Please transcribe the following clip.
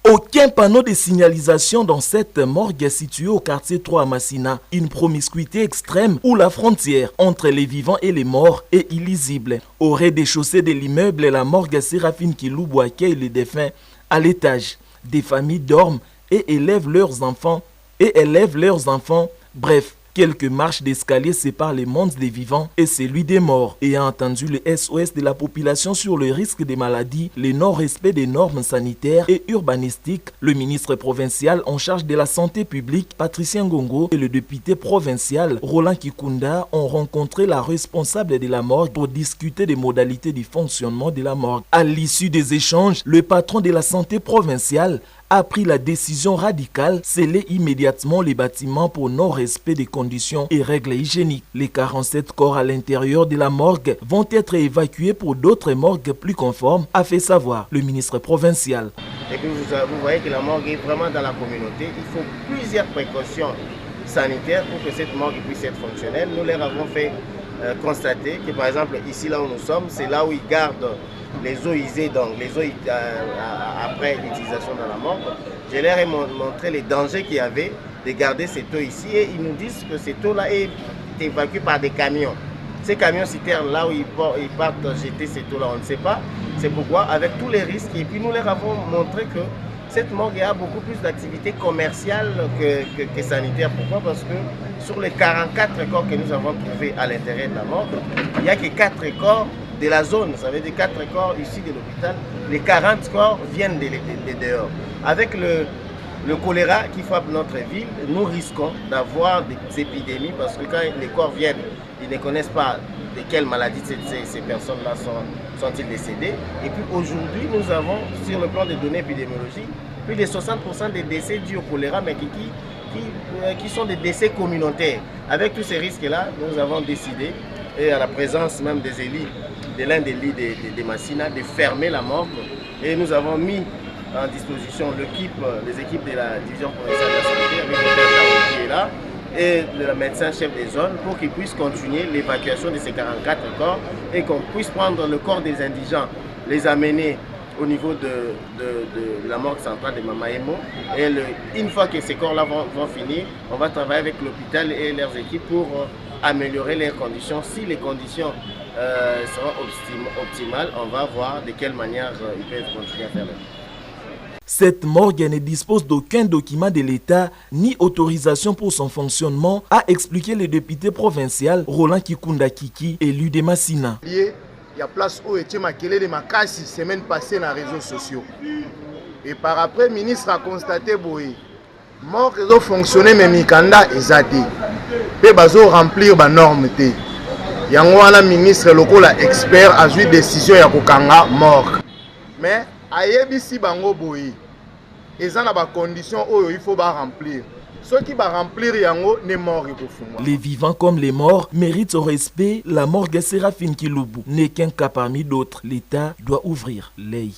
Aucun panneau de signalisation dans cette morgue située au quartier 3 à Massina. Une promiscuité extrême où la frontière entre les vivants et les morts est illisible. Au rez-de-chaussée de l'immeuble, la morgue Séraphine Kiloubou accueille les défunts. À l'étage, des familles dorment et élèvent leurs enfants. Bref, quelques marches d'escalier séparent les mondes des vivants et celui des morts. Ayant entendu le SOS de la population sur le risque des maladies, le non-respect des normes sanitaires et urbanistiques, le ministre provincial en charge de la santé publique, Patricia Ngongo, et le député provincial, Roland Kikunda, ont rencontré la responsable de la morgue pour discuter des modalités du fonctionnement de la morgue. À l'issue des échanges, le patron de la santé provinciale a pris la décision radicale, sceller immédiatement les bâtiments pour non-respect des conditions et règles hygiéniques. Les 47 corps à l'intérieur de la morgue vont être évacués pour d'autres morgues plus conformes, a fait savoir le ministre provincial. Et puis vous voyez que la morgue est vraiment dans la communauté. Il faut plusieurs précautions sanitaires pour que cette morgue puisse être fonctionnelle. Nous leur avons fait constater que par exemple ici là où nous sommes, c'est là où ils gardent les eaux usées, donc les eaux après l'utilisation dans la morgue. Je leur ai montré les dangers qu'il y avait de garder cette eau ici et ils nous disent que cette eau-là est évacuée par des camions. Ces camions citernes là où ils partent jeter cette eau-là, on ne sait pas. C'est pourquoi, avec tous les risques, et puis nous leur avons montré que cette morgue a beaucoup plus d'activités commerciales que sanitaires. Pourquoi? Parce que sur les 44 corps que nous avons trouvés à l'intérieur de la morgue, il n'y a que 4 corps de la zone, ça veut dire 4 corps ici de l'hôpital, les 40 corps viennent de dehors. Avec le choléra qui frappe notre ville, nous risquons d'avoir des épidémies parce que quand les corps viennent, ils ne connaissent pas de quelle maladie ces personnes-là sont-ils décédées. Et puis aujourd'hui, nous avons sur le plan des données épidémiologiques, plus de 60% des décès dus au choléra, mais qui sont des décès communautaires. Avec tous ces risques-là, nous avons décidé, et à la présence même des élus, de l'un des lits de Massina, de fermer la morgue. Et nous avons mis en disposition les équipes de la division provinciale de la santé, avec le père qui est là, et le médecin chef des zones, pour qu'ils puissent continuer l'évacuation de ces 44 corps et qu'on puisse prendre le corps des indigents, les amener au niveau de la morgue centrale de Mamaemo. Et une fois que ces corps-là vont finir, on va travailler avec l'hôpital et leurs équipes pour améliorer leurs conditions. Si les conditions seront optimales, on va voir de quelle manière ils peuvent continuer à faire leur vie. Cette morgue ne dispose d'aucun document de l'État ni autorisation pour son fonctionnement, a expliqué le député provincial Roland Kikunda Kiki, élu de Massina. Il y a place où était maquillé de Makassi semaine passée dans les réseaux sociaux. Et par après, le ministre a constaté que mort réseau fonctionner mais Mikanda est zadé. Et bazo remplir les normes. Yango wana ministre lokola expert a joué décision ya kokanga mort. Mais ayebisi bango boyi. Eza na ba conditions oyo il faut ba remplir. Ceux qui va remplir yango ne mort. Les vivants comme les morts méritent au respect. La morgue Séraphine Kiloubou n'est qu'un cas parmi d'autres. L'État doit ouvrir l'œil.